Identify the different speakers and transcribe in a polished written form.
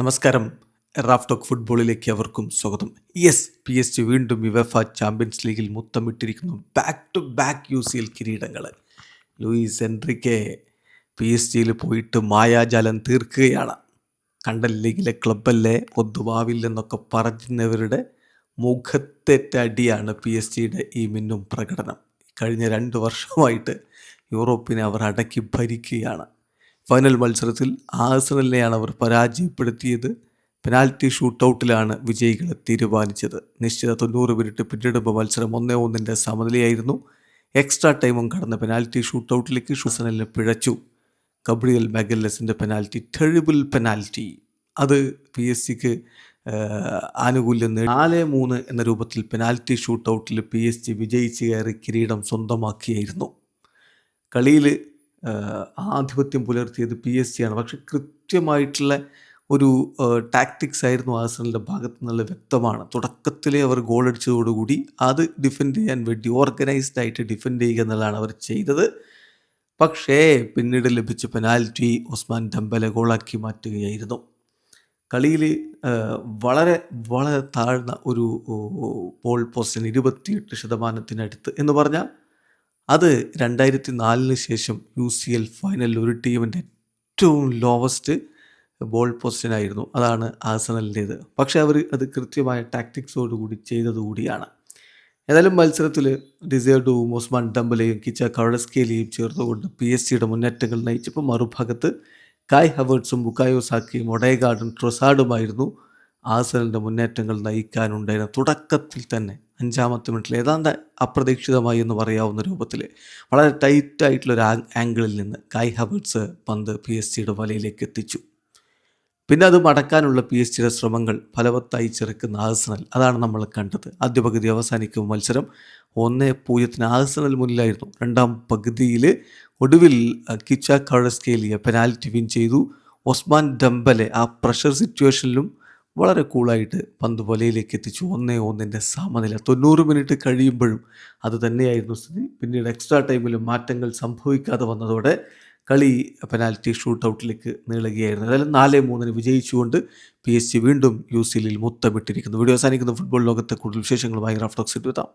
Speaker 1: നമസ്കാരം. Raf talk ഫുട്ബോളിലേക്ക് അവർക്കും സ്വാഗതം. യെസ്, PSG വീണ്ടും യുവേഫ ചാമ്പ്യൻസ് ലീഗിൽ മുത്തമിട്ടിരിക്കുന്നു. ബാക്ക് ടു ബാക്ക് UCL കിരീടങ്ങൾ. ലൂയിസ് എൻറിക്കെ PSG പോയിട്ട് മായാജാലം തീർക്കുകയാണ്. കണ്ടൽ ലീഗിലെ ക്ലബ്ബല്ലേ ഒത്തുവാവില്ലെന്നൊക്കെ പറഞ്ഞവരുടെ മുഖത്തേറ്റ അടിയാണ് PSG ഈ മിന്നും പ്രകടനം. കഴിഞ്ഞ 2 വർഷമായിട്ട് യൂറോപ്പിനെ അവർ അടക്കി ഭരിക്കുകയാണ്. ഫൈനൽ മത്സരത്തിൽ ആഴ്സണലിനെയാണ് അവർ പരാജയപ്പെടുത്തിയത്. പെനാൽറ്റി ഷൂട്ടൗട്ടിലാണ് വിജയികളെ തീരുമാനിച്ചത്. നിശ്ചിത 90 മിനിറ്റ് പിന്നിടുമ്പോൾ മത്സരം 1-1 സമനിലയായിരുന്നു. എക്സ്ട്രാ ടൈമും കടന്ന പെനാൽറ്റി ഷൂട്ടൗട്ടിലേക്ക് ആഴ്സണലിനെ പിഴച്ചു. ഗബ്രിയൽ മാഗല്ലസിൻ്റെ പെനാൽറ്റി, ടെറിബിൾ പെനാൽറ്റി, അത് PSG ആനുകൂല്യം 4-3 എന്ന രൂപത്തിൽ പെനാൽറ്റി ഷൂട്ടൗട്ടിൽ PSG വിജയിച്ച് കയറി കിരീടം സ്വന്തമാക്കിയായിരുന്നു. കളിയിൽ ആധിപത്യം പുലർത്തിയത് PSG ആണ്. പക്ഷെ കൃത്യമായിട്ടുള്ള ഒരു ടാക്ടിക്സ് ആയിരുന്നു ആഴ്സണലിൻ്റെ ഭാഗത്തു നിന്നുള്ള വ്യക്തമാണ്. തുടക്കത്തിലേ അവർ ഗോളടിച്ചതോടുകൂടി അത് ഡിഫെൻഡ് ചെയ്യാൻ വേണ്ടി ഓർഗനൈസ്ഡ് ആയിട്ട് ഡിഫെൻഡ് ചെയ്യുക എന്നുള്ളതാണ് അവർ ചെയ്തത്. പക്ഷേ പിന്നീട് ലഭിച്ച പെനാൽറ്റി ഉസ്മാൻ ഡെംബലെ ഗോളാക്കി മാറ്റുകയായിരുന്നു. കളിയിൽ വളരെ വളരെ താഴ്ന്ന ഒരു ബോൾ പോസ്റ്റിന് 28% എന്ന് പറഞ്ഞാൽ അത് 2004 ശേഷം UCL ഫൈനലിൽ ഒരു ടീമിൻ്റെ ഏറ്റവും ലോവസ്റ്റ് ബോൾ പൊസിഷനായിരുന്നു. അതാണ് ആഴ്സണലിൻ്റേത്. പക്ഷേ അവർ അത് കൃത്യമായ ടാക്ടിക്സോടുകൂടി ചെയ്തതുകൂടിയാണ്. ഏതായാലും മത്സരത്തിൽ ഡിസേർഡുവും ഉസ്മാൻ ഡെംബലെയും കിച്ച കവളസ്കേലിയും ചേർത്തുകൊണ്ട് PSG മുന്നേറ്റങ്ങൾ നയിച്ചപ്പോൾ മറുഭാഗത്ത് കായ് ഹവേർട്സും ബുക്കായോ സാക്കയും ഒഡേഗാർഡും ട്രൊസാർഡുമായിരുന്നു ആഴ്സണലിൻ്റെ മുന്നേറ്റങ്ങൾ നയിക്കാനുണ്ടായിരുന്ന. തുടക്കത്തിൽ തന്നെ 5-ാമത്തെ മിനിറ്റിൽ ഏതാണ്ട് അപ്രതീക്ഷിതമായി എന്ന് പറയാവുന്ന രൂപത്തിൽ വളരെ ടൈറ്റായിട്ടുള്ളൊരു ആംഗിളിൽ നിന്ന് കായ് ഹവേർട്സ് പന്ത് PSG വലയിലേക്ക് എത്തിച്ചു. പിന്നെ അത് മടക്കാനുള്ള PSG ശ്രമങ്ങൾ ഫലവത്തായി ചെറുക്കുന്ന ആഴ്സണൽ, അതാണ് നമ്മൾ കണ്ടത്. ആദ്യ പകുതി അവസാനിക്കും മത്സരം 1-0 ആഴ്സണൽ മുന്നിലായിരുന്നു. രണ്ടാം പകുതിയിൽ ഒടുവിൽ കിച്ച കവളസ്കേലിയ പെനാൽറ്റി വിൻ ചെയ്തു. ഉസ്മാൻ ഡെംബലെ ആ പ്രഷർ സിറ്റുവേഷനിലും വളരെ കൂളായിട്ട് പന്ത് വലയിലേക്ക് എത്തിച്ചു. 1-1 സമനില. 90 മിനിറ്റ് കഴിയുമ്പോഴും അത് തന്നെയായിരുന്നു സ്ഥിതി. പിന്നീട് എക്സ്ട്രാ ടൈമിൽ മാറ്റങ്ങൾ സംഭവിക്കാതെ വന്നതോടെ കളി പെനാൽറ്റി ഷൂട്ടൗട്ടിലേക്ക് നീളുകയായിരുന്നു. ഏതായാലും 4-3 വിജയിച്ചുകൊണ്ട് PSG വീണ്ടും UCL മുത്തമിട്ടിരിക്കുന്നു. വീഡിയോ അവസാനിക്കുന്ന ഫുട്ബോൾ ലോകത്തെ കൂടുതൽ വിശേഷങ്ങളുമായി റാഫ് ടോക്സ് എത്താം.